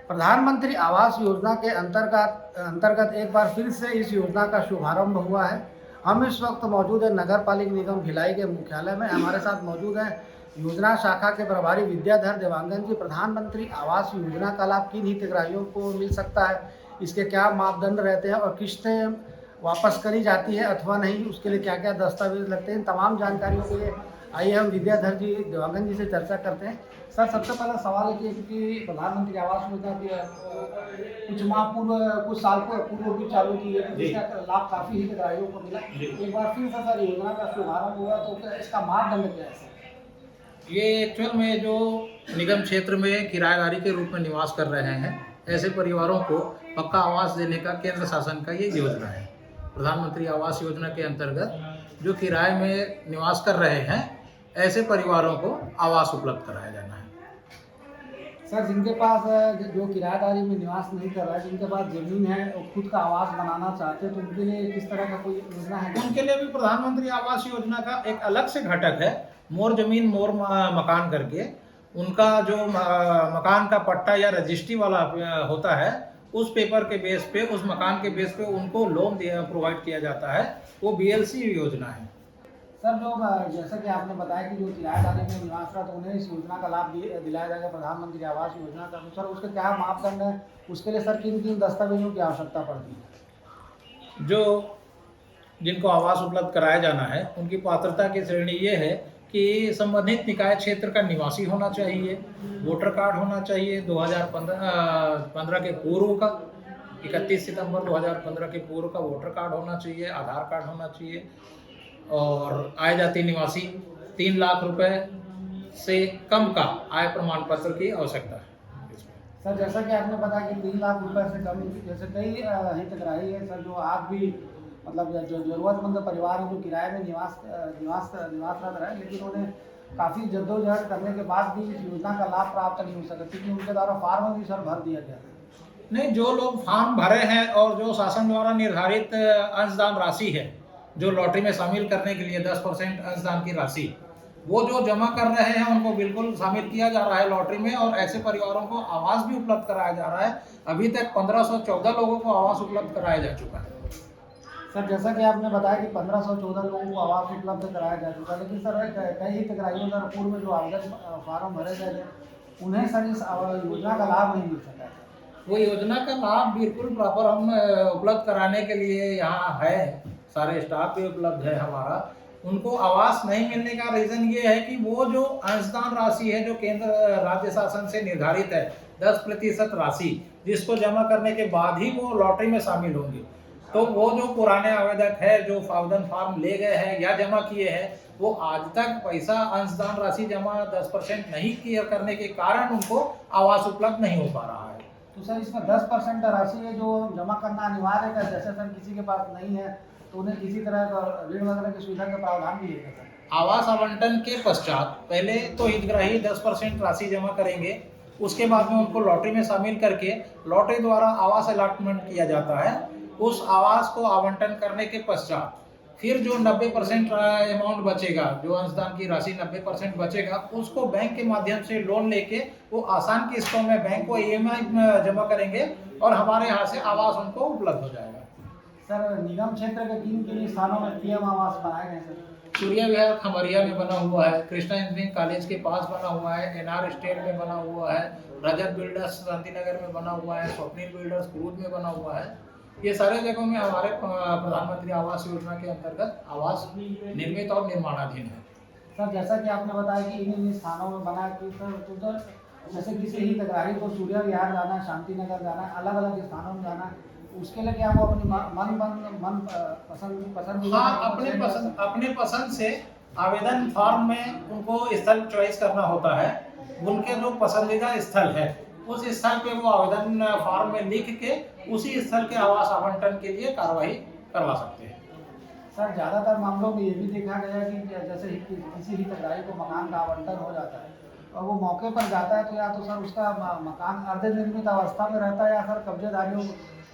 प्रधानमंत्री आवास योजना के अंतर्गत एक बार फिर से इस योजना का शुभारंभ हुआ है। हम इस वक्त मौजूद है नगर पालिक निगम भिलाई के मुख्यालय में। हमारे साथ मौजूद है योजना शाखा के प्रभारी विद्याधर देवांगन जी। प्रधानमंत्री आवास योजना का लाभ किन हितग्राहियों को मिल सकता है, इसके क्या मापदंड रहते हैं और किस्तें वापस करी जाती है अथवा नहीं, उसके लिए क्या क्या दस्तावेज लगते हैं, तमाम जानकारियों के लिए आइए हम विद्याधर जी देवांगन जी से चर्चा करते हैं। सर, सबसे पहला सवाल है कि प्रधानमंत्री आवास योजना की कुछ साल पूर्व भी चालू की है, जिसका लाभ काफ़ी हितग्राहियों को मिला। एक बार फिर से सर योजना का शुभारंभ हुआ, तो इसका मापदंड क्या है सर? ये एक्चुअल में जो निगम क्षेत्र में किराएदारी के रूप में निवास कर रहे हैं, ऐसे परिवारों को पक्का आवास देने का केंद्र शासन का ये योजना है। प्रधानमंत्री आवास योजना के अंतर्गत जो किराए में निवास कर रहे हैं, ऐसे परिवारों को आवास उपलब्ध कराया जाना है। सर, जिनके पास जो किराएदारी में निवास नहीं कर रहा है, जिनके पास जमीन है और खुद का आवास बनाना चाहते हैं, तो उनके लिए किस तरह का कोई योजना है? उनके लिए भी प्रधानमंत्री आवास योजना का एक अलग से घटक है, मोर जमीन मोर मकान करके। उनका जो मकान का पट्टा या रजिस्ट्री वाला होता है, उस पेपर के बेस पे, उस मकान के बेस पे उनको लोन प्रोवाइड किया जाता है। वो BLC योजना है। सर, जो जैसा कि आपने बताया कि जो किराएदारी में निवासरत उन्हें इस योजना का लाभ दिलाया जाएगा, प्रधानमंत्री आवास योजना का, तो सर उसके क्या मापदंड है? उसके लिए सर किन किन दस्तावेजों की आवश्यकता पड़ती है? जो जिनको आवास उपलब्ध कराया जाना है, उनकी पात्रता की श्रेणी ये है कि संबंधित निकाय क्षेत्र का निवासी होना चाहिए, वोटर कार्ड होना चाहिए 2015 के पूर्व का, 31 सितंबर 2015 के पूर्व का वोटर कार्ड होना चाहिए, आधार कार्ड होना चाहिए, और आय जाति निवासी 3 लाख रुपए से कम का आय प्रमाण पत्र की आवश्यकता है। सर, जैसा कि आपने बताया कि 3 लाख रुपए से कम, जैसे कई हितग्राही है सर, जो आज भी मतलब जो जरूरतमंद परिवार है, जो किराए में निवासरत रहे, लेकिन उन्हें काफ़ी जद्दोजहद करने के बाद भी इस योजना का लाभ प्राप्त नहीं हो सका, क्योंकि उनके द्वारा फार्म भी सर भर दिया गया था। नहीं, जो लोग फॉर्म भरे हैं और जो शासन द्वारा निर्धारित अंशदान राशि है, जो लॉटरी में शामिल करने के लिए 10% अंशदान की राशि, वो जो जमा कर रहे हैं, उनको बिल्कुल शामिल किया जा रहा है लॉटरी में, और ऐसे परिवारों को आवास भी उपलब्ध कराया जा रहा है। अभी तक 1514 लोगों को आवास उपलब्ध कराया जा चुका है। सर, जैसा कि आपने बताया कि 1514 लोगों को आवास उपलब्ध कराया जा चुका है, लेकिन सर कई हितग्राहियों द्वारा पूर्व में जो आवेदन फार्म भरे गए थे, उन्हें सर इस योजना का लाभ नहीं मिल सका। वो योजना का लाभ बिल्कुल प्रॉपर हम उपलब्ध कराने के लिए यहाँ है, सारे स्टाफ भी उपलब्ध है हमारा। उनको आवास नहीं मिलने का रीज़न ये है कि वो जो अंशदान राशि है, जो केंद्र राज्य शासन से निर्धारित है 10% राशि, जिसको जमा करने के बाद ही वो लॉटरी में शामिल होंगे, तो वो जो पुराने आवेदक है, जो आवेदन फॉर्म ले गए हैं या जमा किए हैं, वो आज तक पैसा अंशदान राशि जमा 10% नहीं किया करने के कारण उनको आवास उपलब्ध नहीं हो पा रहा है। तो सर, इसमें 10% राशि है जो जमा करना अनिवार्य है, जैसे सर किसी के पास नहीं है तो उन्हें किसी तरह का ऋण वगैरह की सुविधा का प्रावधान भी है सर? आवास आवंटन के पश्चात पहले तो हितग्राही 10% राशि जमा करेंगे, उसके बाद में उनको लॉटरी में शामिल करके लॉटरी द्वारा आवास अलॉटमेंट किया जाता है। उस आवास को आवंटन करने के पश्चात फिर जो 90% अमाउंट बचेगा, जो अंशदान की राशि 90% बचेगा, उसको बैंक के माध्यम से लोन लेके वो आसान किस्तों में बैंक को EMI जमा करेंगे और हमारे यहाँ से आवास उनको उपलब्ध हो जाएगा। सर, निगम क्षेत्र के किन किन स्थानों में PM आवास बनाए गए सर? सूर्या विहार खमरिया में बना हुआ है, कृष्णा इंजीनियरिंग कॉलेज के पास बना हुआ है, NR स्टेट में बना हुआ है, रजत बिल्डर्स शांतिनगर में बना हुआ है, स्वप्निल बिल्डर्स क्रूज में बना हुआ है। ये सारे जगहों में हमारे प्रधानमंत्री आवास योजना के अंतर्गत आवास निर्मित और निर्माणाधीन है। सर, जैसा कि आपने बताया कि इन स्थानों में बना कि सर जैसे किसी हितग्राही को सूर्या विहार जाना है, शांतिनगर जाना है, अलग अलग स्थानों में जाना है, उसके लिए क्या वो अपनी मन पसंद हाँ, अपने पसंद से आवेदन फॉर्म में उनको स्थल चॉइस करना होता है। उनके जो पसंदीदा स्थल है, उस स्थल पे वो आवेदन फॉर्म में लिख के उसी स्थल के आवास आवंटन के लिए कार्रवाई करवा सकते हैं। सर, ज़्यादातर मामलों में ये भी देखा गया कि जैसे किसी हितग्राही को मकान का आवंटन हो जाता है और वो मौके पर जाता है, तो या तो सर उसका मकान अर्धनिर्मित अवस्था में रहता है या सर कब्जेदारियों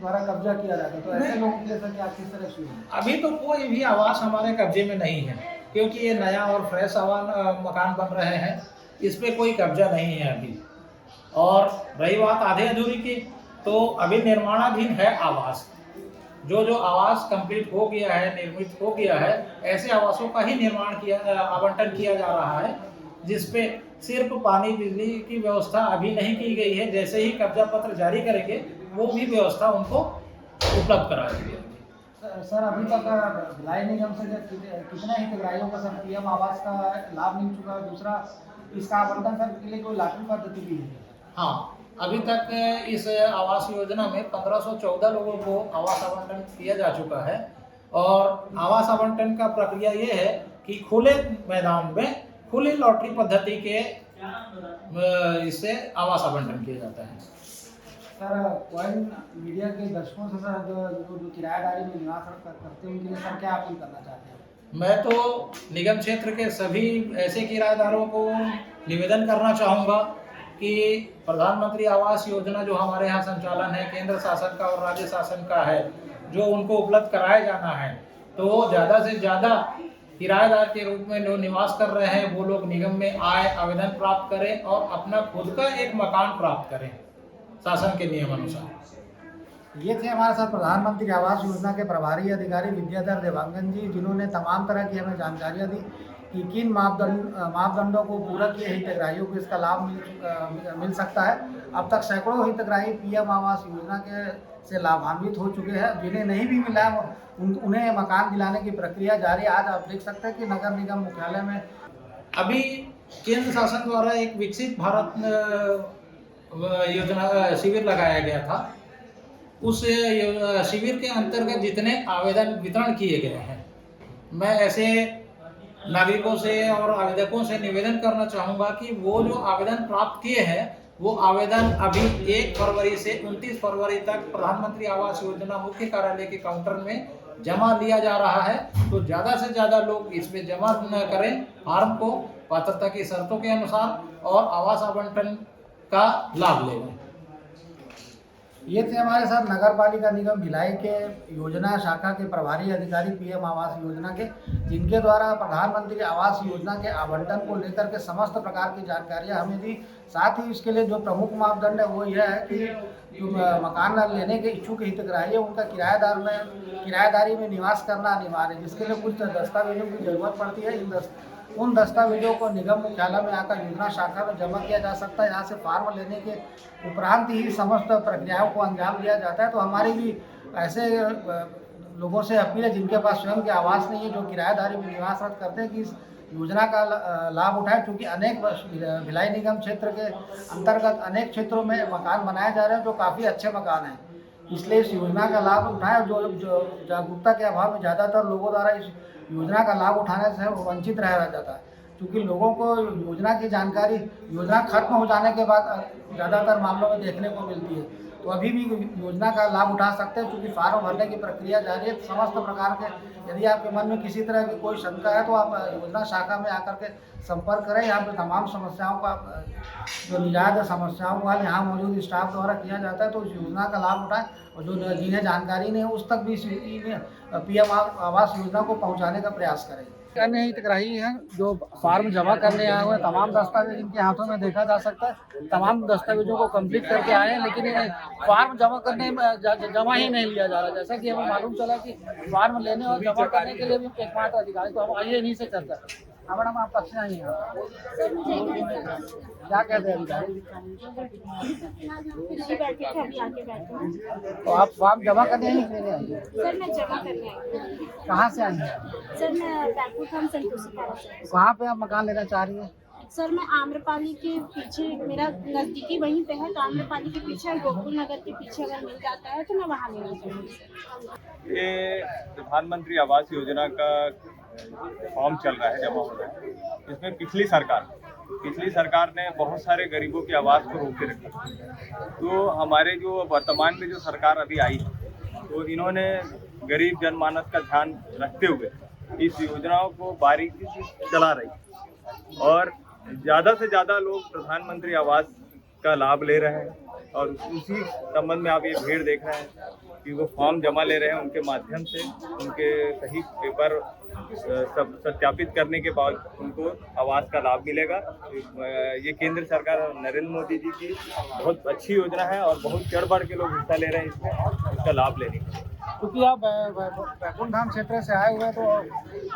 द्वारा कब्जा किया जाता है, तो ऐसे लोगों के लिए सर क्या किस तरह सुविधा? अभी तो कोई भी आवास हमारे कब्जे में नहीं है, क्योंकि ये नया और फ्रेश मकान बन रहे हैं, इस पे कोई कब्जा नहीं है अभी। और रही बात आधे अधूरी की, तो अभी निर्माणाधीन है आवास। जो आवास कंप्लीट हो गया है, निर्मित हो गया है, ऐसे आवासों का ही निर्माण आवंटन किया जा रहा है, जिसपे सिर्फ पानी बिजली की व्यवस्था अभी नहीं की गई है। जैसे ही कब्जा पत्र जारी करेंगे वो भी व्यवस्था उनको उपलब्ध करा दी जाएगी। सर अभी तक भिलाई निगम से कितने हितग्राहियों को सर पीएम आवास का लाभ मिल चुका है? दूसरा, इसका आवंटन सर के लिए कोई लॉटरी पद्धति भी है? हाँ, अभी तक इस आवास योजना में 1514 लोगों को आवास आवंटन किया जा चुका है। और आवास आवंटन का प्रक्रिया ये है कि खुले मैदान में खुली लॉटरी पद्धति के इससे आवास आवंटन किया जाता है। सर पॉइंट मीडिया के दर्शकों से सर जो किराएदारी में निवास करते हैं उनके लिए सर क्या अपील करना चाहते हैं? मैं तो निगम क्षेत्र के सभी ऐसे किराएदारों को निवेदन करना चाहूँगा कि प्रधानमंत्री आवास योजना जो हमारे यहाँ संचालन है, केंद्र शासन का और राज्य शासन का है, जो उनको उपलब्ध कराया जाना है, तो ज़्यादा से ज़्यादा किराएदार के रूप में जो निवास कर रहे हैं वो लोग निगम में आए, आवेदन प्राप्त करें और अपना खुद का एक मकान प्राप्त करें शासन के नियम अनुसार। ये थे हमारे साथ प्रधानमंत्री आवास योजना के प्रभारी अधिकारी विद्याधर देवांगन जी, जिन्होंने तमाम तरह की हमें जानकारियाँ दी कि किन मापदंडों को पूरा किए हितग्राहियों को इसका लाभ मिल सकता है। अब तक सैकड़ों हितग्राही पीएम आवास योजना से लाभान्वित हो चुके हैं। जिन्हें नहीं भी मिला है उन्हें मकान दिलाने की प्रक्रिया जारी। आज आप देख सकते हैं कि नगर निगम मुख्यालय में अभी केंद्र शासन द्वारा एक विकसित भारत योजना शिविर लगाया गया था। उस शिविर के अंतर्गत जितने आवेदन वितरण किए गए हैं, मैं ऐसे नागरिकों से और आवेदकों से निवेदन करना चाहूँगा कि वो जो आवेदन प्राप्त किए हैं वो आवेदन अभी 1 फरवरी से 29 फरवरी तक प्रधानमंत्री आवास योजना मुख्य कार्यालय के काउंटर में जमा लिया जा रहा है। तो ज़्यादा से ज़्यादा लोग इसमें जमा करें फॉर्म को पात्रता की शर्तों के अनुसार और आवास आवंटन का लाभ लें। ये थे हमारे साथ नगर पालिका निगम भिलाई के योजना शाखा के प्रभारी अधिकारी पीएम आवास योजना के, जिनके द्वारा प्रधानमंत्री आवास योजना के आवंटन को लेकर के समस्त प्रकार की जानकारियां हमें दी। साथ ही इसके लिए जो प्रमुख मापदंड है वो यह है कि जो मकान लेने के इच्छुक हितग्राही है उनका किराएदारी में निवास करना अनिवार्य है, जिसके लिए कुछ दस्तावेजों की जरूरत पड़ती है। उन दस्तावेजों को निगम मुख्यालय में आकर योजना शाखा में जमा किया जा सकता है। यहाँ से फार्म लेने के उपरांत ही समस्त प्रक्रियाओं को अंजाम दिया जाता है। तो हमारी भी ऐसे लोगों से अपील है जिनके पास स्वयं के आवास नहीं है, जो किराएदारी में निवासरत करते हैं, कि इस योजना का लाभ उठाएं। क्योंकि अनेक भिलाई निगम क्षेत्र के अंतर्गत अनेक क्षेत्रों में मकान बनाए जा रहे हैं जो काफ़ी अच्छे मकान हैं। इसलिए इस योजना का लाभ उठाएं। जो जागरूकता के अभाव में ज़्यादातर लोगों द्वारा इस योजना का लाभ उठाने से वंचित रह जाता है, क्योंकि लोगों को योजना की जानकारी योजना खत्म हो जाने के बाद ज़्यादातर मामलों में देखने को मिलती है। तो अभी भी योजना का लाभ उठा सकते हैं, क्योंकि फार्म भरने की प्रक्रिया जारी है। समस्त प्रकार के यदि आपके मन में किसी तरह की कोई शंका है तो आप योजना शाखा में आकर के संपर्क करें। यहाँ पर तमाम समस्याओं का जो निजात समस्याओं का यहाँ मौजूद स्टाफ द्वारा किया जाता है। तो इस योजना का लाभ उठाएं और जो जिन्हें जानकारी नहीं है उस तक भी इस पीएम आवास योजना को पहुँचाने का प्रयास करें। अन्य हितग्राही हैं जो फार्म जमा करने आए हुए हैं, तमाम दस्तावेज इनके हाथों में देखा जा सकता है। तमाम दस्तावेजों को कंप्लीट करके आए हैं, लेकिन इन्हें फार्म जमा करने में जमा ही नहीं लिया जा रहा। जैसा कि हमें मालूम चला कि फार्म लेने और जमा करने के लिए भी एकमात्र अधिकारी, तो हम आइए इन्हीं से चर्चा करें। हाँ मैडम, आप कब से आई हैं? क्या कहते हैं अधिकारी? तो आप फॉर्म जमा करने आई लेने आई हैं? सर मैं जमा करने आई हूँ। कहाँ से आई हैं? सर मैं बैकपुर धाम संतोषी से। कहाँ पे आप मकान लेना चाह रही हैं? सर मैं आम्रपाली के पीछे, मेरा नज़दीकी वहीं पे है, तो आम्रपाली के पीछे और गोकुल नगर के पीछे अगर मिल जाता है तो मैं वहाँ लेना चाहूँगी। ये प्रधानमंत्री आवास योजना का फॉर्म चल रहा है, जमा हो रहा है। इसमें पिछली सरकार ने बहुत सारे गरीबों के आवास को रोक के रखा। तो हमारे जो वर्तमान में जो सरकार अभी आई है, तो इन्होंने गरीब जनमानस का ध्यान रखते हुए इस योजनाओं को बारीकी से चला रही और ज़्यादा से ज़्यादा लोग प्रधानमंत्री आवास इसका लाभ ले रहे हैं। और उसी संबंध में आप ये भीड़ देख रहे हैं कि वो फॉर्म जमा ले रहे हैं, उनके माध्यम से उनके सही पेपर सब सत्यापित करने के बाद उनको आवास का लाभ मिलेगा। ये केंद्र सरकार और नरेंद्र मोदी जी की बहुत अच्छी योजना है और बहुत चढ़ बढ़ के लोग हिस्सा ले रहे हैं इसमें, इसका लाभ लेने के लिए। क्योंकि आप बैकुंठ धाम क्षेत्र से आए हुए हैं, तो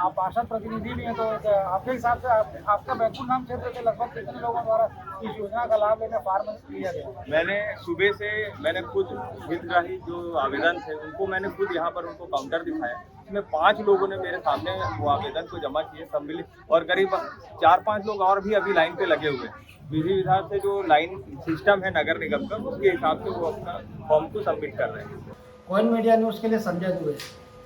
आप पार्षद प्रतिनिधि भी हैं, तो आपके हिसाब से आपका बैकुंठ धाम क्षेत्र के लगभग कितने लोगों द्वारा इस योजना का लाभ लेने फॉर्म लिया गया? मैंने सुबह से खुद हितग्राही जो आवेदन थे उनको मैंने खुद यहाँ पर उनको काउंटर दिखाया, इसमें 5 लोगों ने मेरे सामने वो आवेदन को जमा किए सम्मिलित, और करीब 4-5 लोग और भी अभी लाइन पे लगे हुए हैं। विधि विधान से जो लाइन सिस्टम है नगर निगम का, उसके हिसाब से वो अपना फॉर्म को सबमिट कर रहे हैं। कोइन मीडिया न्यूज़ के लिए संजय दुबे।